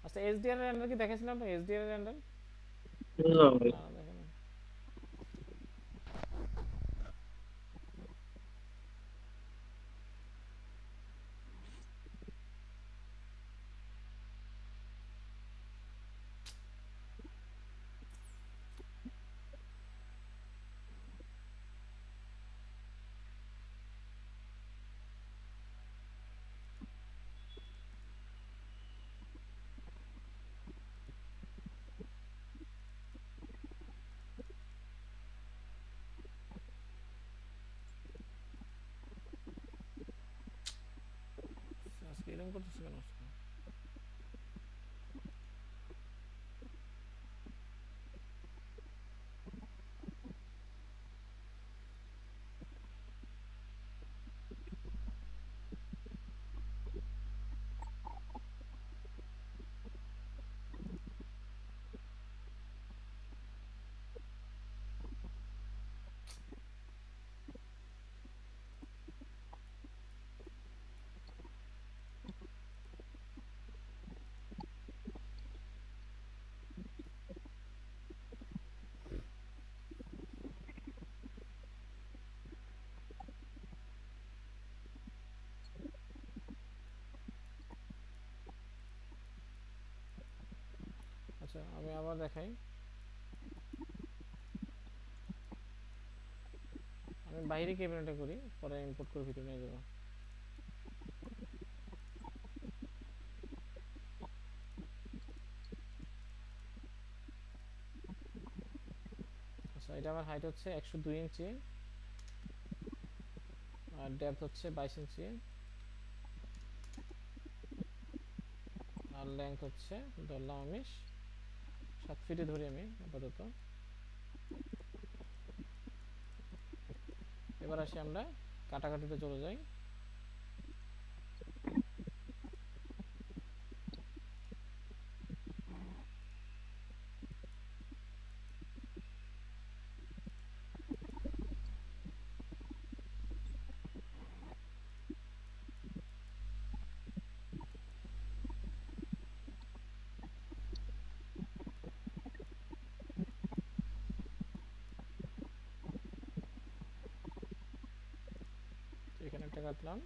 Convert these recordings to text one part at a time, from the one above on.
আচ্ছা এসডিআর এর রেন্ডার কি দেখাইছিলাম তো, এসডিআর এর রেন্ডার? না ভাই। না দেখেন। আজকে এরকম করতেছে কেন আজকে? আচ্ছা আমি আবার দেখাই। আমি বাইরে ক্যাবিনেটে করি, পরে ইম্পোর্ট করে ভিতরে নিয়ে যাবো। আচ্ছা এটা আমার হাইট হচ্ছে 102 ইঞ্চি, আর ডেপথ হচ্ছে 22 ইঞ্চি, আর লেন্থ হচ্ছে, ধরলাম আমি 7 ফিটে ধরি আমি আপাতত। এবার আসি আমরা কাটাকাটিতে চলে যাই। তো এখানে একটা কাটলাম,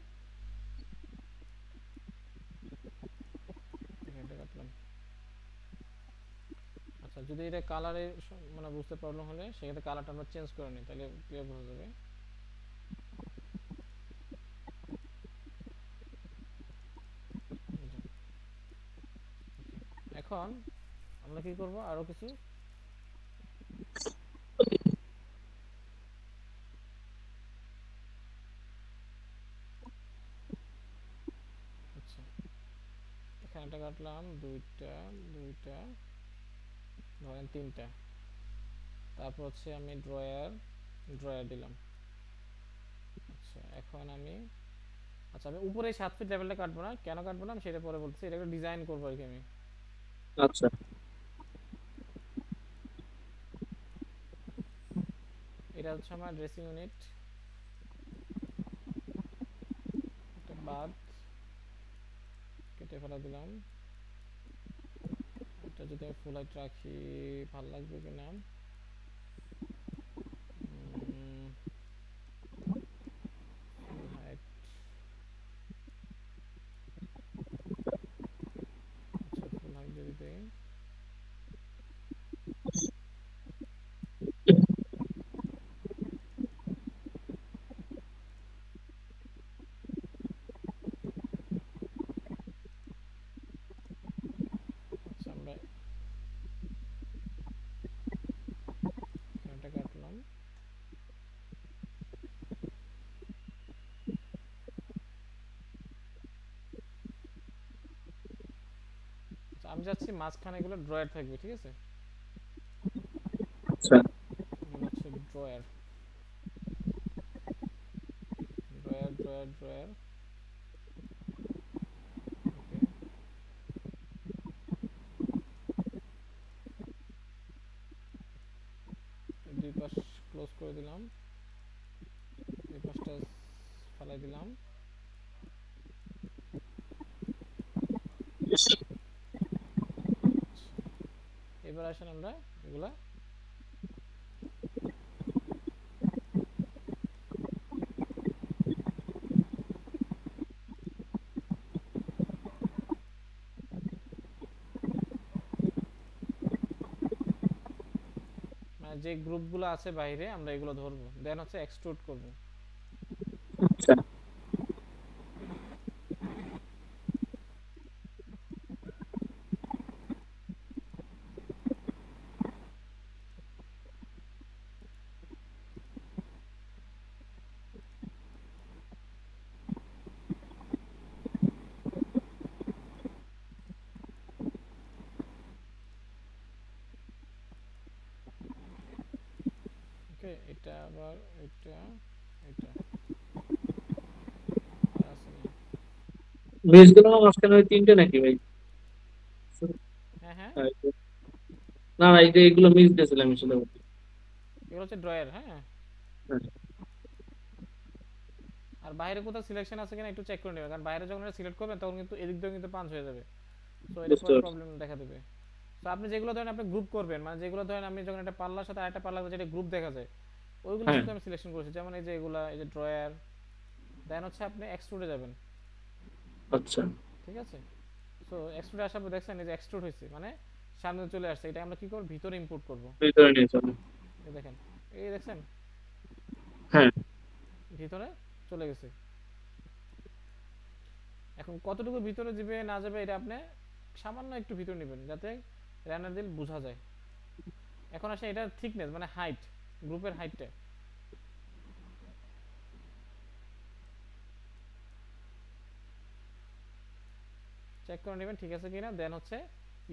এখানে একটা কাটলাম। আচ্ছা যদি এটা কালারে মানে বুঝতে প্রবলেম হলে সেক্ষেত্রে কালারটা আমরা চেঞ্জ করে নিই, তাহলে ক্লিয়ার বোঝা যাবে। এখন আমরা কি করব, আরো কিছু। আচ্ছা এখানে একটা কাটলাম, দুইটা, দুইটা, ধরেন তিনটা। তারপর হচ্ছে আমি ড্রয়ার, ড্রয়ার দিলাম। আচ্ছা এখন আমি, আচ্ছা আমি উপরে 7 ফিট লেভেলটা কাটবো না, কেন কাটবো না আমি সেটা পরে বলতেছি, এটা একটা ডিজাইন করবো আর কি আমি। আচ্ছা। এটা হচ্ছে আমার ড্রেসিং ইউনিট, একটা বাদ কেটে ফেলা দিলাম। এটা যদি আমি ফুল হাইট রাখি ভালো লাগবে কিনা, ফুল হাইট। আচ্ছা ফুল হাইট যদি দেই, আচ্ছা আমরা এখানটা কাটলাম। আচ্ছা আমি যাচ্ছি মাঝখানে এগুলো ড্রয়ার থাকবে, ঠিক আছে? আচ্ছা। এগুলো হচ্ছে ড্রয়ার, ড্রয়ার, ড্রয়ার, ড্রয়ার। ওকে, দুই পাশ ক্লোজ করে দিলাম, এই পাশটা ফালাই দিলাম। এবার আসেন আমরা এগুলা মানে যে গ্রুপগুলো আছে বাইরে আমরা এগুলো ধরবো, দেন হচ্ছে এক্সট্রুড করব। আচ্ছা ওকে, এটা আবার এটা এটা আর আছে নি। মিস গুলো মাঝখানে ওই তিনটে নাকি ভাই? হ্যাঁ হ্যাঁ, না না, এই যে এগুলো মিস দিয়েছিলাম আসলে। এগুলো হচ্ছে ড্রয়ার। হ্যাঁ, হ্যাঁ, আর বাইরে কোথাও সিলেকশন আছে কিনা একটু চেক করে নেবেন, কারণ বাইরে যখন এটা সিলেক্ট করবেন তখন কিন্তু এদিক দিয়ে কিন্তু পাঞ্চ হয়ে যাবে, সো এটা বুঝতে পরে পারছি। প্রবলেম দেখা দেবে। তো আপনি যেগুলো ধরেন আপনি গ্রুপ করবেন, মানে যেগুলো ধরেন আমি যখন একটা পাল্লার সাথে আরেকটা পাল্লা যেটা গ্রুপ দেখা যায় ওইগুলো হ্যাঁ শুধু আমি সিলেকশন করেছি, যেমন এই যে এগুলা, এই যে ড্রয়ার। দেন হচ্ছে আপনি এক্সট্রুডে যাবেন। আচ্ছা, ঠিক আছে, সো এক্সট্রুডে আসার পর দেখছেন এই যে এক্সট্রুড হয়েছে, মানে সামনে চলে আসছে। এটা আমরা কি করব, ভিতরে ইম্পোর্ট করব। ভিতরে নিয়ে চলো। এই দেখেন, এই দেখছেন হ্যাঁ ভিতরে চলে গেছে। এখন কতটুকু ভিতরে যাবে না যাবে এটা আপনি সামান্য একটু ভিতরে নেবেন যাতে রানার দিল বোঝা যায়। এখন আসে এটার থিকনেস মানে হাইট, গ্রুপের হাইটটা চেক করে নেবেন ঠিক আছে কিনা, দেন হচ্ছে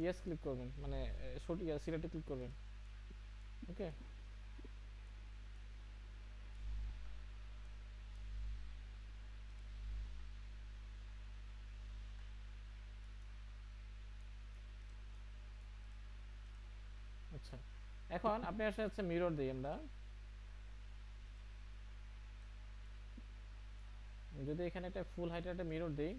ইয়েস ক্লিক করবেন, মানে সঠিক সিলেক্টে ক্লিক করবেন। ওকে, আচ্ছা এখন আপনি আসলে হচ্ছে মিরর দিই আমরা, যদি এখানে একটা ফুল হাইটের একটা মিরর দিই,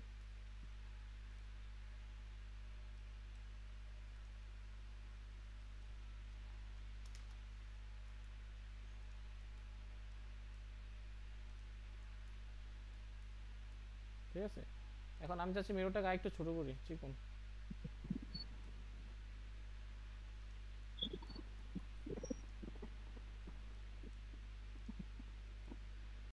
ঠিক আছে। এখন আমি চাচ্ছি মিররটাকে আরেকটু ছোট করি, চিকন।